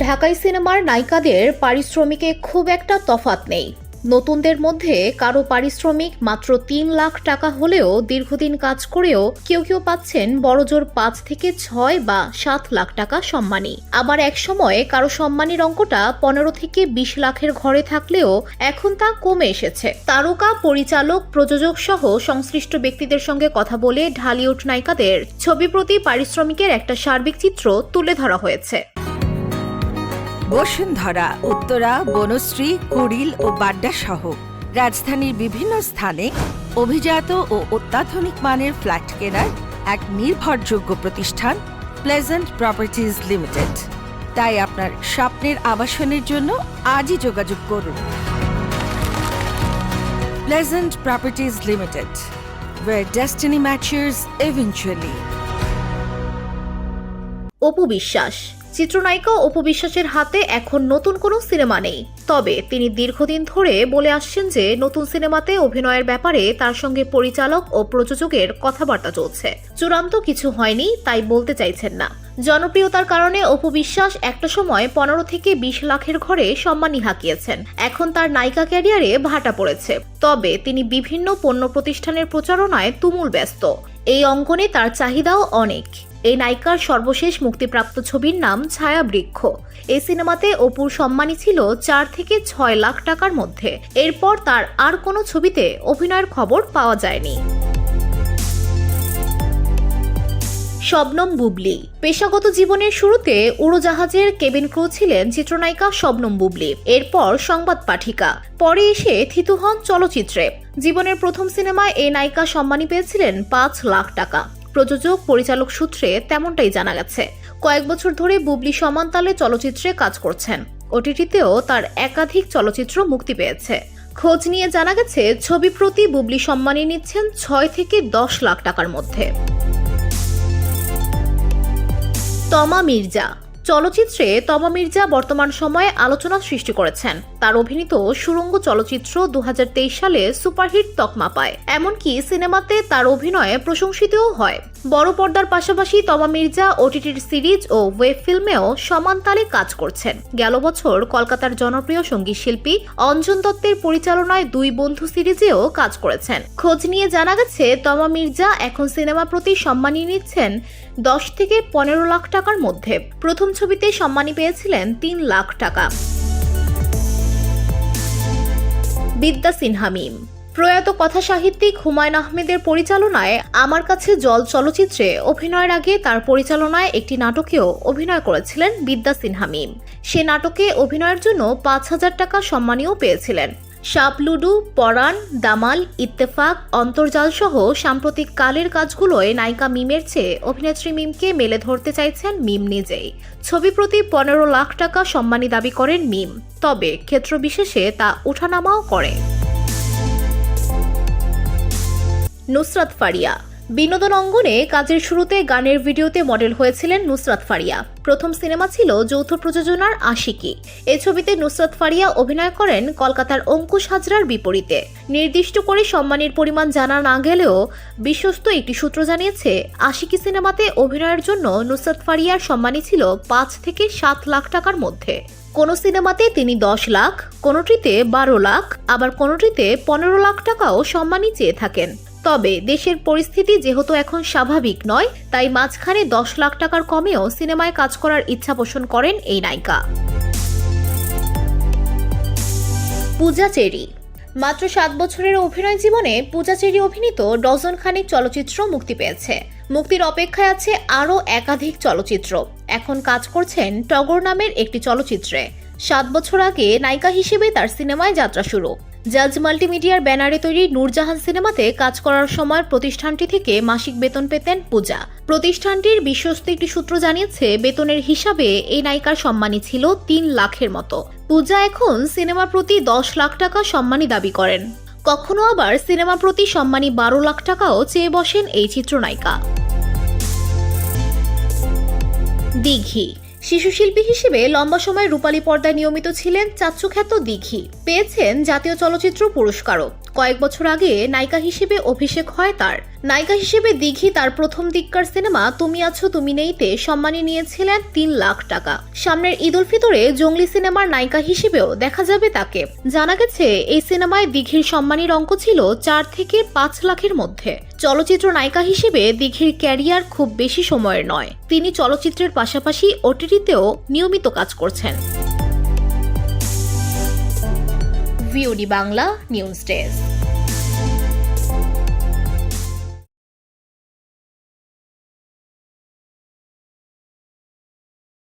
ঢাকাই সিনেমার নায়িকাদের পারিশ্রমিকে খুব একটা তফাৎ নেই। নতুনদের মধ্যে কারো পারিশ্রমিক মাত্র ৩ লাখ টাকা হলেও দীর্ঘদিন কাজ করেও কেউ কেউ পাচ্ছেন বড়জোর ৫ থেকে ৬ বা ৭ লাখ টাকা সম্মানী। আবার এক সময়ে কারো সম্মানীর অঙ্কটা ১৫ থেকে ২০ লাখের ঘরে থাকলেও এখন তা কমে এসেছে। তারকা, পরিচালক, প্রযোজক সহ সংশ্লিষ্ট ব্যক্তিদের সঙ্গে কথা বলে ঢালিউড নায়িকাদের ছবি প্রতি পারিশ্রমিকের একটা সার্বিক চিত্র তুলে ধরা হয়েছে। বসুন্ধরা, উত্তরা, বনশ্রী, কুড়িল ও বাড্ডা সহ রাজধানীর বিভিন্ন স্থানে অভিজাত ও অত্যাধুনিক মানের ফ্ল্যাট কেনার এক নির্ভরযোগ্য প্রতিষ্ঠান প্লেজেন্ট প্রপার্টিজ লিমিটেড। তাই আপনার স্বপ্নের আবাসনের জন্য আজই যোগাযোগ করুন। Pleasant properties limited, where destiny matches eventually। Apu Biswas. চিত্রনায়িকা অপু বিশ্বাসের হাতে এখন নতুন কোনো সিনেমা নেই, তবে তিনি দীর্ঘদিন ধরে বলে আসছেন যে নতুন সিনেমাতে অভিনয়ের ব্যাপারে তার সঙ্গে পরিচালক ও প্রযোজকের কথাবার্তা চলছে। চূড়ান্ত কিছু হয়নি তাই বলতে চাইছেন না। জনপ্রিয়তার কারণে অপু বিশ্বাস একটা সময় ১৫ থেকে ২০ লাখের ঘরে সম্মানী হাঁকিয়েছেন। এখন তার নায়িকা ক্যারিয়ারে ভাটা পড়েছে, তবে তিনি বিভিন্ন পণ্য প্রতিষ্ঠানের প্রচারণায় তুমুল ব্যস্ত। এই অঙ্গনে তার চাহিদাও অনেক। এই নায়িকার সর্বশেষ মুক্তিপ্রাপ্ত ছবির নাম ছায়াবৃক্ষ। এই সিনেমাতে অপুর সম্মানী ছিল ৪ থেকে ৬ লাখ টাকার মধ্যে। এরপর তার আর কোনো ছবিতে অভিনয়ের খবর পাওয়া যায়নি। শবনম বুবলি। পেশাগত জীবনের শুরুতে উড়োজাহাজের কেবিন ক্রু ছিলেন চিত্রনায়িকা শবনম বুবলি, এরপর সংবাদ পাঠিকা, পরে এসে থিতু হন চলচ্চিত্রে। জীবনের প্রথম সিনেমায় এই নায়িকা সম্মানী পেয়েছিলেন ৫ লাখ টাকা। প্রযোজক, পরিচালক সূত্রে তেমনটাই জানা গেছে। কয়েক বছর ধরে বুবলি সমান তালে চলচ্চিত্রে কাজ করছেন। ওটিটিতেও তার একাধিক চলচ্চিত্র মুক্তি পেয়েছে। খোঁজ নিয়ে জানা গেছে ছবি প্রতি বুবলি সম্মানী নিচ্ছেন ৬ থেকে ১০ লাখ টাকার মধ্যে। তমা মির্জা। চলচ্চিত্রে তমা মির্জা বর্তমান সময়ে আলোচনা সৃষ্টি করেছেন। তার অভিনীত সুড়ঙ্গ চলচ্চিত্র ২০২৩ সালে সুপারহিট তকমা পায়। এমনকি সিনেমাতে তার অভিনয়ে প্রশংসিতও হয়। বড় পর্দার পাশাপাশি তমা মির্জা ওটিটির সিরিজ ও ওয়েব ফিল্মেও সমান তালে কাজ করছেন। গেল বছর কলকাতার জনপ্রিয় সঙ্গীত শিল্পী অঞ্জন দত্তের পরিচালনায় ২ বন্ধু সিরিজেও কাজ করেছেন। খোঁজ নিয়ে জানা গেছে তমা মির্জা এখন সিনেমা প্রতি সম্মানী নিচ্ছেন ১০ থেকে ১৫ লাখ টাকার মধ্যে। প্রথম ছবিতে সম্মানী পেয়েছিলেন ৩ লাখ টাকা। বিদ্যা সিনহা মিম। প্রয়াত কথাসাহিত্যিক হুমায়ুন আহমেদের পরিচালনায় আমার কাছে জল চলচ্চিত্রে অভিনয়ের আগে তার পরিচালনায় একটি নাটকেও অভিনয় করেছিলেন বিদ্যা সিনহা মিম। সে নাটকে অভিনয়ের জন্য ৫,০০০ টাকা সম্মানীও পেয়েছিলেন। সাপ লুডু, পরাণ, দামাল, ইত্তেফাক, অন্তর্জাল সহ সাম্প্রতিক কালের কাজগুলোয় নায়িকা মিমের চেয়ে অভিনেত্রী মিমকে মেলে ধরতে চাইছেন মিম নিজেই। ছবি প্রতি ১৫ লাখ টাকা সম্মানী দাবি করেন মিম, তবে ক্ষেত্র বিশেষে তা ওঠানামাও করে। নুসরাত ফারিয়া। বিনোদন অঙ্গনে কাজের শুরুতে গানের ভিডিওতে মডেল হয়েছিলেন নুসরাত ফারিয়া। প্রথম সিনেমা ছিল যৌথ প্রযোজনার আশিকি। এই ছবিতে নুসরাত ফারিয়া অভিনয় করেন কলকাতার অঙ্কুশ হাজরার বিপরীতে। নির্দিষ্ট করে সম্মানীর পরিমাণ জানা না গেলেও বিশ্বস্ত একটি সূত্র জানিয়েছে, আশিকি সিনেমাতে অভিনয়ের জন্য নুসরাত ফারিয়ার সম্মানী ছিল ৫ থেকে ৭ লাখ টাকার মধ্যে। কোন সিনেমাতে তিনি ১০ লাখ, কোনটিতে ১২ লাখ, আবার কোনটিতে ১৫ লাখ টাকাও সম্মানী চেয়ে থাকেন। তবে দেশের পরিস্থিতি যেহেতু এখন স্বাভাবিক নয়, তাই মাঝখানে ১০ লাখ টাকার কমেও সিনেমায় কাজ করার ইচ্ছা পোষণ করেন এই নায়িকা। পূজা চেরি। মাত্র ৭ বছরের অভিনয় জীবনে পূজা চেরি অভিনীত ডজন খানেক চলচ্চিত্র মুক্তি পেয়েছে। মুক্তির অপেক্ষায় আছে আরও একাধিক চলচ্চিত্র। এখন কাজ করছেন টগর নামের একটি চলচ্চিত্রে। ৭ বছর আগে নায়িকা হিসেবে তার সিনেমায় যাত্রা শুরু। জাজ মাল্টিমিডিয়ার ব্যানারে তৈরি নূরজাহান সিনেমাতে কাজ করার সময় প্রতিষ্ঠানটি থেকে মাসিক বেতন পেতেন পূজা। প্রতিষ্ঠানটির বিশ্বস্ত একটি সূত্র জানিয়েছে, বেতনের হিসাবে এই নায়িকার সম্মানী ছিল ৩ লাখের মতো। পূজা এখন সিনেমা প্রতি ১০ লাখ টাকা সম্মানী দাবি করেন। কখনো আবার সিনেমা প্রতি সম্মানী ১২ লাখ টাকাও চেয়ে বসেন এই চিত্রনায়িকা। দিঘি। শিশুশিল্পী হিসেবে লম্বা সময় রূপালী পর্দায় নিয়মিত ছিলেন চাচ্চু খ্যাত দিঘি। পেয়েছেন জাতীয় চলচ্চিত্র পুরস্কারও। কয়েক বছর আগে নায়িকা হিসেবে অভিষেক হয় তার। নায়িকা হিসেবে দিঘি তার প্রথম দিককার সিনেমা তুমি আছো তুমি নেইতে সম্মানী নিয়েছিলেন 3 লাখ টাকা। সামনের ঈদ উল ফিতরে জঙ্গলি সিনেমার নায়িকা হিসেবেও দেখা যাবে তাকে। জানা গেছে এই সিনেমায় দিঘির সম্মানীর অঙ্ক ছিল 4 থেকে 5 লাখের মধ্যে। চলচ্চিত্র নায়িকা হিসেবে দিঘির ক্যারিয়ার খুব বেশি সময়ের নয়। তিনি চলচ্চিত্রের পাশাপাশি ওটিটিতেও নিয়মিত কাজ করছেন। VOD Bangla news desk.